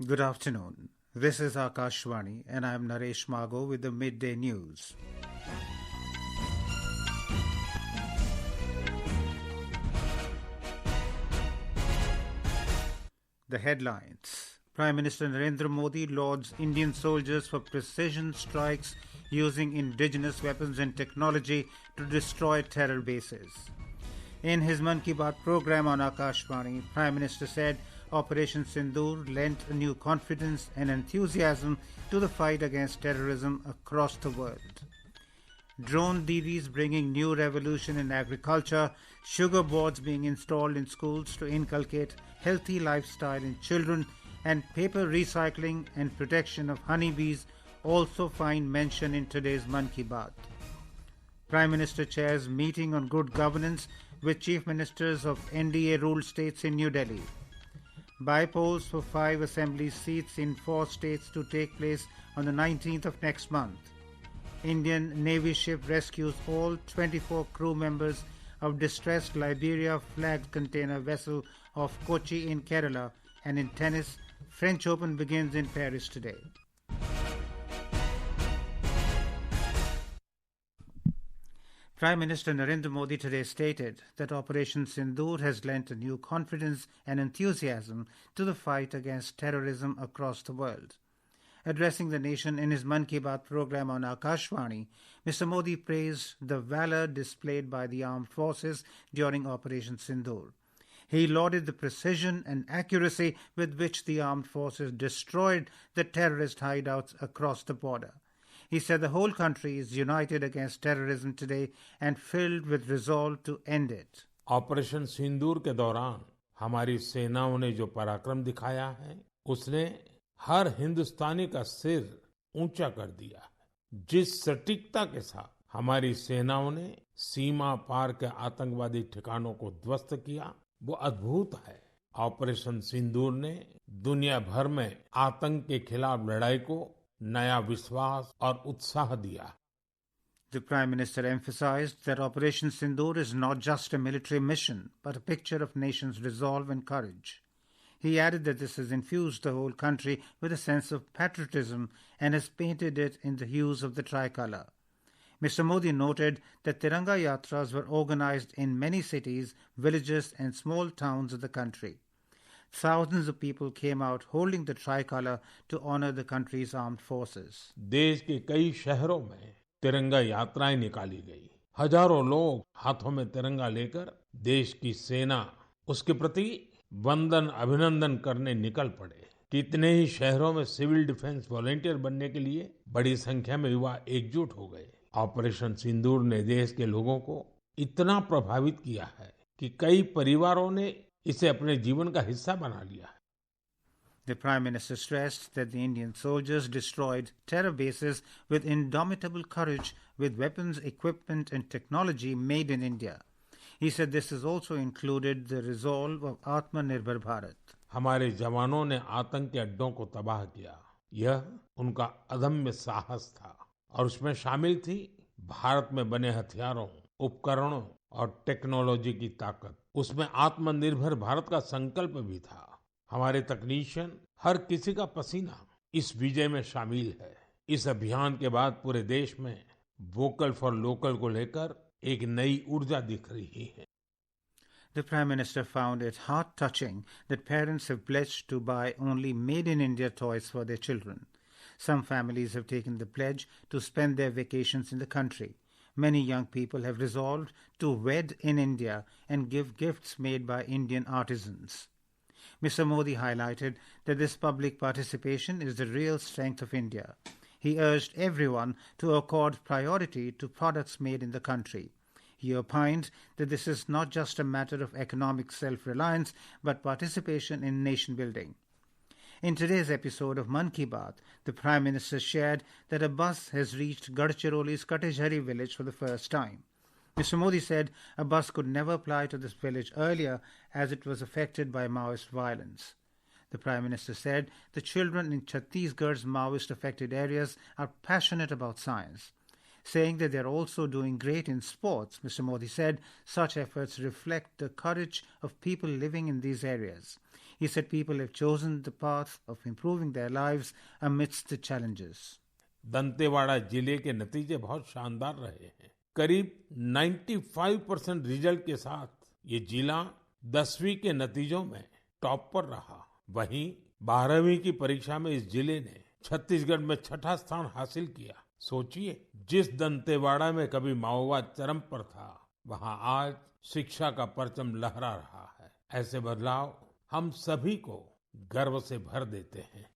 Good afternoon. This is Akashvani and I am Naresh Mago with the midday news. The headlines. Prime Minister Narendra Modi lauds Indian soldiers for precision strikes using indigenous weapons and technology to destroy terror bases. In his Mann Ki Baat program on Akashvani, Prime Minister said Operation Sindoor lent a new confidence and enthusiasm to the fight against terrorism across the world. Drone Didis bringing new revolution in agriculture, sugar boards being installed in schools to inculcate healthy lifestyle in children, and paper recycling and protection of honeybees also find mention in today's Mann Ki Baat. Prime Minister chairs meeting on good governance with Chief Ministers of NDA ruled states in New Delhi. Bypolls for 5 assembly seats in 4 states to take place on the 19th of next month. Indian Navy ship rescues all 24 crew members of distressed Liberia flagged container vessel off Kochi in Kerala, and in tennis, French Open begins in Paris today. Prime Minister Narendra Modi today stated that Operation Sindoor has lent a new confidence and enthusiasm to the fight against terrorism across the world. Addressing the nation in his Mann Ki Baat program on Akashvani, Mr. Modi praised the valor displayed by the armed forces during Operation Sindoor. He lauded the precision and accuracy with which the armed forces destroyed the terrorist hideouts across the border. He said the whole country is united against terrorism today and filled with resolve to end it. Operation Sindoor के दौरान हमारी सेनाओं ने जो पराक्रम दिखाया है, उसने हर हिंदुस्तानी का सिर ऊंचा कर दिया है। जिस सटीकता के साथ हमारी सेनाओं ने सीमा पार के आतंकवादी ठिकानों को ध्वस्त किया, वो अद्भुत है। ऑपरेशन सिंदूर ने दुनिया भर में आतंक के खिलाफ लड़ाई को नया विश्वास और उत्साह दिया। The Prime Minister emphasized that Operation Sindoor is not just a military mission, but a picture of nation's resolve and courage. He added that this has infused the whole country with a sense of patriotism and has painted it in the hues of the tricolour. Mr. Modi noted that Tiranga Yatras were organized in many cities, villages and small towns of the country. Thousands of people came out holding the tricolour to honor the country's armed forces. देश के कई शहरों में तिरंगा यात्राएं निकाली गई। हजारों लोग हाथों में तिरंगा लेकर देश की सेना, उसके प्रति वंदन अभिनंदन करने निकल पड़े। कितने ही शहरों में सिविल डिफेंस वॉलंटियर बनने के लिए बड़ी संख्या में युवा एकजुट हो गए। ऑपरेशन सिंदूर ने देश के लोगों को इतना प्रभावित किया है कि कई परिवारों ने इसे अपने जीवन का हिस्सा बना लिया है। The Prime Minister stressed that the Indian soldiers destroyed terror bases with indomitable courage with weapons, equipment and technology made in India. He said this has also included the resolve of Atmanirbhar Bharat. हमारे जवानों ने आतंक के अड्डों को तबाह किया। यह उनका अदम्य साहस था और उसमें शामिल थी भारत में बने हथियारों, उपकरणों और टेक्नोलॉजी की ताकत। उसमें आत्मनिर्भर भारत का संकल्प भी था। हमारे तकनीशियन, हर किसी का पसीना इस विजय में शामिल है। इस अभियान के बाद पूरे देश में वोकल फॉर लोकल को लेकर एक नई ऊर्जा दिख रही है। The Prime Minister found it heart-touching that parents have pledged to buy only made-in-India toys for their children. Some families have taken the pledge to spend their vacations in the country. Many young people have resolved to wed in India and give gifts made by Indian artisans. Mr. Modi highlighted that this public participation is the real strength of India. He urged everyone to accord priority to products made in the country. He opined that this is not just a matter of economic self-reliance, but participation in nation building. In today's episode of Mann Ki Baat, the Prime Minister shared that a bus has reached Gadchiroli's Katejhari village for the first time. Mr. Modi said a bus could never apply to this village earlier as it was affected by Maoist violence. The Prime Minister said the children in Chhattisgarh's Maoist-affected areas are passionate about science. Saying that they are also doing great in sports, Mr. Modi said such efforts reflect the courage of people living in these areas. He said people have chosen the path of improving their lives amidst the challenges. Dantewada जिले के नतीजे बहुत शानदार रहे हैं। करीब 95% result के साथ ये जिला 10वीं के नतीजों में टॉप पर रहा। वहीं 12वीं की परीक्षा में इस जिले ने छत्तीसगढ़ में छठा स्थान हासिल किया। सोचिए, जिस दंतेवाड़ा में कभी माओवाद चरम पर था, वहां आज शिक्षा का परचम लहरा रहा है। ऐसे बदलाव हम सभी को गर्व से भर देते हैं।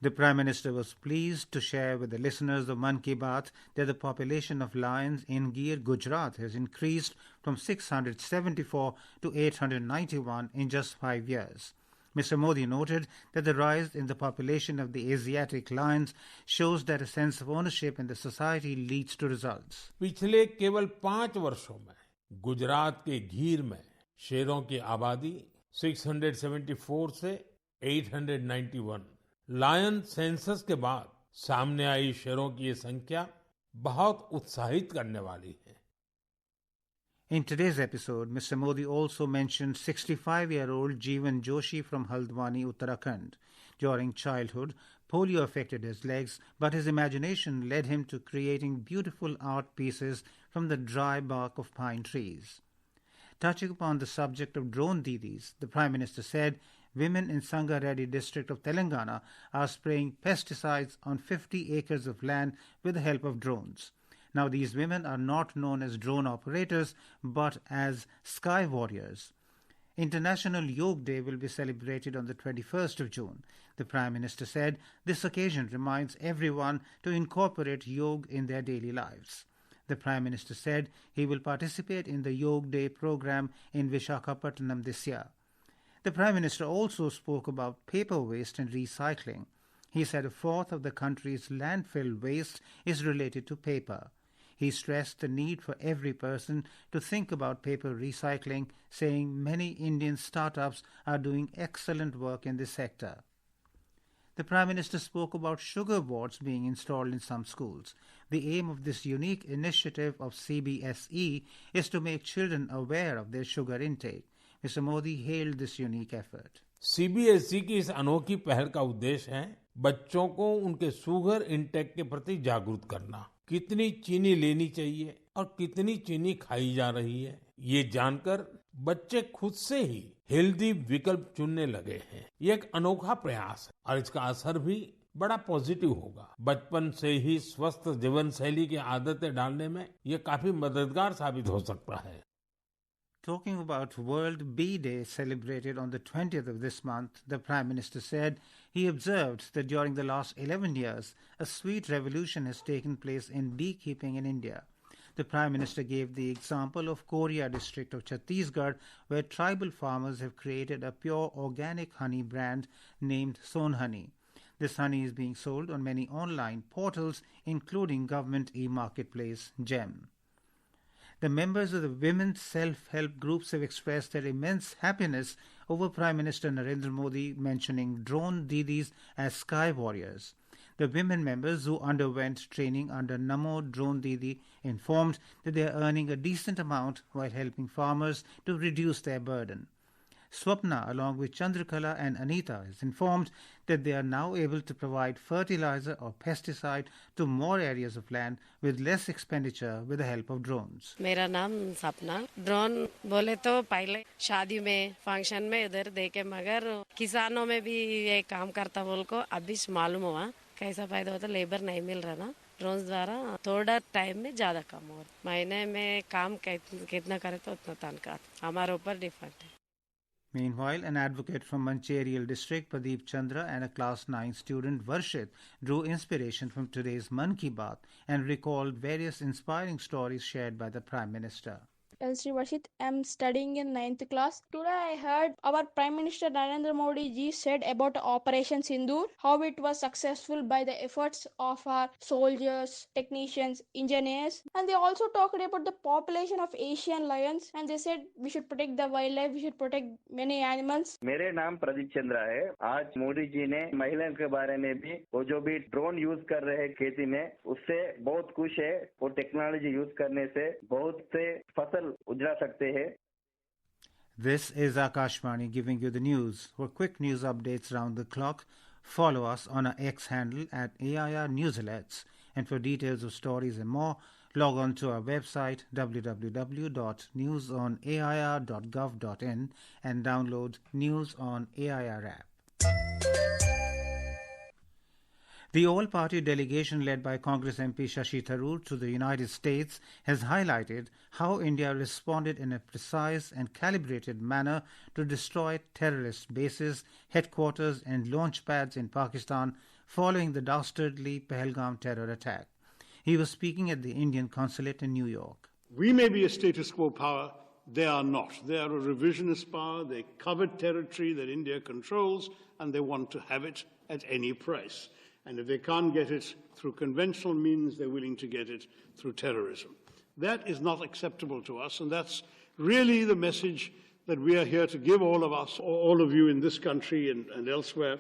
The Prime Minister was pleased to share with the listeners of Mann Ki Baat that the population of lions in Gir, Gujarat has increased from 674 to 891 in just 5 years. Mr. Modi noted that the rise in the population of the Asiatic lions shows that a sense of ownership in the society leads to results. पिछले केवल 5 वर्षों में गुजरात के गीर में शेरों की आबादी 674 से 891। लायन सेंसस के बाद सामने आई शेरों की ये संख्या बहुत उत्साहित करने वाली है। In today's episode, Mr. Modi also mentioned 65-year-old Jeevan Joshi from Haldwani, Uttarakhand. During childhood, polio affected his legs, but his imagination led him to creating beautiful art pieces from the dry bark of pine trees. Touching upon the subject of drone Didis, the Prime Minister said women in Sangareddy district of Telangana are spraying pesticides on 50 acres of land with the help of drones. Now, these women are not known as drone operators, but as sky warriors. International Yoga Day will be celebrated on the 21st of June. The Prime Minister said this occasion reminds everyone to incorporate yoga in their daily lives. The Prime Minister said he will participate in the Yoga Day program in Visakhapatnam this year. The Prime Minister also spoke about paper waste and recycling. He said a fourth of the country's landfill waste is related to paper. He stressed the need for every person to think about paper recycling, saying many Indian startups are doing excellent work in this sector. The Prime Minister spoke about sugar boards being installed in some schools. The aim of this unique initiative of CBSE is to make children aware of their sugar intake. Mr. Modi hailed this unique effort. CBSE की इस अनोखी पहल का उद्देश्य है बच्चों को उनके शुगर इंटेक के प्रति जागरूक करना। कितनी चीनी लेनी चाहिए और कितनी चीनी खाई जा रही है, ये जानकर बच्चे खुद से ही हेल्दी विकल्प चुनने लगे हैं। ये एक अनोखा प्रयास है और इसका असर भी बड़ा पॉजिटिव होगा। बचपन से ही स्वस्थ जीवन शैली की आदतें डालने में ये काफी मददगार साबित हो सकता है। Talking about World Bee Day celebrated on the 20th of this month, the Prime Minister said he observed that during the last 11 years, a sweet revolution has taken place in beekeeping in India. The Prime Minister gave the example of Korea district of Chhattisgarh, where tribal farmers have created a pure organic honey brand named Son Honey. This honey is being sold on many online portals, including government e-marketplace GEM. The members of the women's self-help groups have expressed their immense happiness over Prime Minister Narendra Modi mentioning drone Didis as sky warriors. The women members who underwent training under Namo Drone Didi informed that they are earning a decent amount while helping farmers to reduce their burden. Swapna, along with Chandrakala and Anita, is informed that they are now able to provide fertilizer or pesticide to more areas of land with less expenditure with the help of drones. मेरा नाम सपना। Drone बोले तो पहले शादी में function में इधर देखे, मगर किसानों में भी ये काम करता बोल को अभी मालूम हुआ कैसा फायदा होता। लेबर नहीं मिल रहा ना, ड्रोन द्वारा थोड़ा टाइम में ज्यादा काम हो रहा। महीने में काम कितना करे तो उतना तनख्वाह हमारे ऊपर डिफरेंट है। Meanwhile, an advocate from Mancherial district, Pradeep Chandra, and a class 9 student, Varshit, drew inspiration from today's Mann Ki Baat and recalled various inspiring stories shared by the Prime Minister. Sri Varshit, I'm studying in 9th class. Today I heard our Prime Minister Narendra Modi ji said about Operation Sindoor, how it was successful by the efforts of our soldiers, technicians, engineers, and they also talked about the population of Asian lions, and they said we should protect the wildlife, we should protect many animals. मेरे नाम प्रदीप चंद्रा है। आज मोदी जी ने महिलाओं के बारे में भी वो जो भी ड्रोन यूज कर रहे हैं खेती में, उससे बहुत खुश है। वो टेक्नोलॉजी यूज करने से बहुत से फसल उजड़ा सकते हैं। This is Akashvani giving you the news. For quick news updates round the clock, follow us on our X handle at AIR News Alerts. And for details of stories and more, log on to our website www.newsonair.gov.in and download News on AIR app. The all-party delegation led by Congress MP Shashi Tharoor to the United States has highlighted how India responded in a precise and calibrated manner to destroy terrorist bases, headquarters and launch pads in Pakistan following the dastardly Pahalgam terror attack. He was speaking at the Indian consulate in New York. We may be a status quo power, they are not. They are a revisionist power, they covet territory that India controls and they want to have it at any price. And if they can't get it through conventional means, they're willing to get it through terrorism. That is not acceptable to us, and that's really the message that we are here to give all of us, all of you in this country and elsewhere.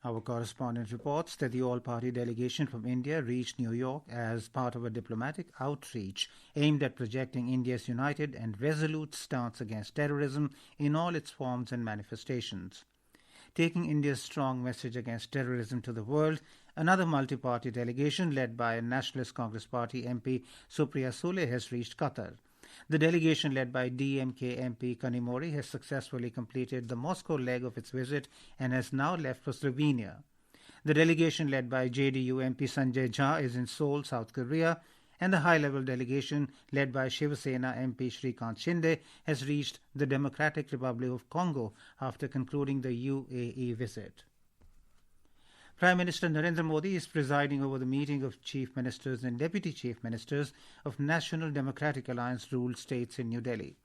Our correspondent reports that the all-party delegation from India reached New York as part of a diplomatic outreach aimed at projecting India's united and resolute stance against terrorism in all its forms and manifestations. Taking India's strong message against terrorism to the world, another multi-party delegation led by Nationalist Congress Party MP Supriya Sule has reached Qatar. The delegation led by DMK MP Kanimori has successfully completed the Moscow leg of its visit and has now left for Slovenia. The delegation led by JDU MP Sanjay Jha is in Seoul, South Korea, and the high-level delegation led by Shiv Sena MP Shrikant Shinde has reached the Democratic Republic of Congo after concluding the UAE visit. Prime Minister Narendra Modi is presiding over the meeting of Chief Ministers and Deputy Chief Ministers of National Democratic Alliance ruled states in New Delhi.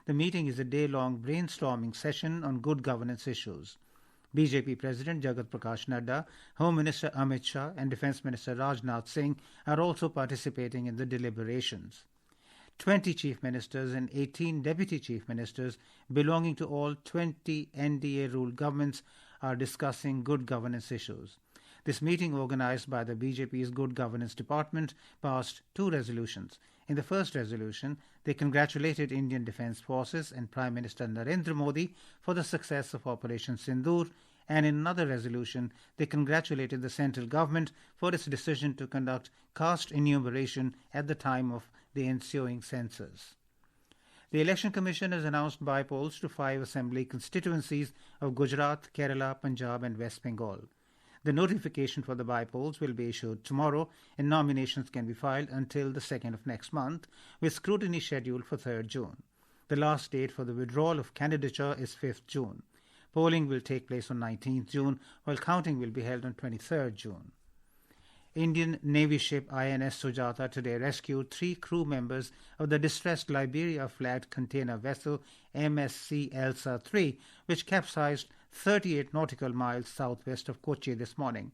The meeting is a day-long brainstorming session on good governance issues. BJP President Jagat Prakash Nadda, Home Minister Amit Shah and Defence Minister Rajnath Singh are also participating in the deliberations. 20 Chief Ministers and 18 Deputy Chief Ministers belonging to all 20 NDA-ruled governments are discussing good governance issues. This meeting, organised by the BJP's Good Governance Department, passed 2 resolutions. In the first resolution, they congratulated Indian Defence Forces and Prime Minister Narendra Modi for the success of Operation Sindoor, and in another resolution, they congratulated the central government for its decision to conduct caste enumeration at the time of the ensuing census. The Election Commission has announced bypolls to 5 assembly constituencies of Gujarat, Kerala, Punjab and West Bengal. The notification for the bypolls will be issued tomorrow and nominations can be filed until the 2nd of next month, with scrutiny scheduled for 3rd June. The last date for the withdrawal of candidature is 5th June. Polling will take place on 19th June, while counting will be held on 23rd June. Indian Navy ship INS Sujata today rescued 3 crew members of the distressed Liberia-flagged container vessel MSC Elsa 3, which capsized 38 nautical miles southwest of Kochi this morning.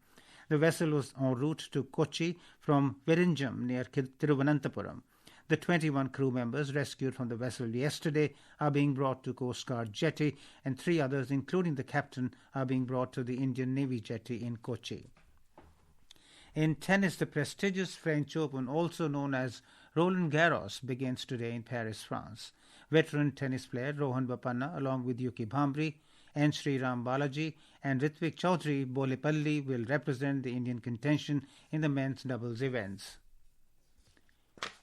The vessel was en route to Kochi from Virinjam near Thiruvananthapuram. The 21 crew members rescued from the vessel yesterday are being brought to Coast Guard jetty, and 3 others, including the captain, are being brought to the Indian Navy jetty in Kochi. In tennis, the prestigious French Open, also known as Roland Garros, begins today in Paris, France. Veteran tennis player Rohan Bopanna, along with Yuki Bhambri and Sriram Balaji and Ritvik Chaudhary Bolepalli, will represent the Indian contention in the men's doubles events.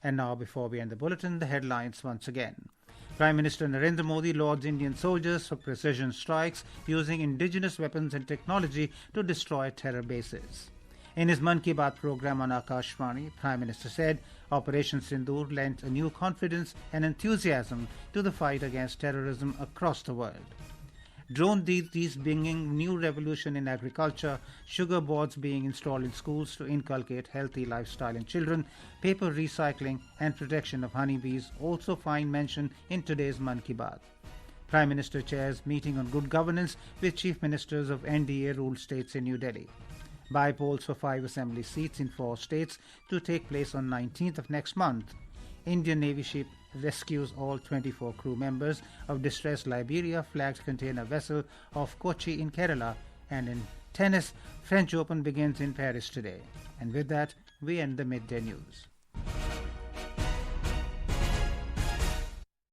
And now, before we end the bulletin, the headlines once again. Prime Minister Narendra Modi lauds Indian soldiers for precision strikes using indigenous weapons and technology to destroy terror bases. In his Mann Ki Baat program on Akashvani, Prime Minister said Operation Sindoor lent a new confidence and enthusiasm to the fight against terrorism across the world. Drone Didis bringing new revolution in agriculture, sugar boards being installed in schools to inculcate healthy lifestyle in children, paper recycling and protection of honeybees also find mention in today's Mann Ki Baat. Prime Minister chairs meeting on good governance with Chief Ministers of NDA ruled states in New Delhi. Bypolls for 5 assembly seats in 4 states to take place on 19th of next month. Indian Navy ship rescues all 24 crew members of distressed Liberia-flagged container vessel off Kochi in Kerala. And in tennis, French Open begins in Paris today. And with that, we end the midday news.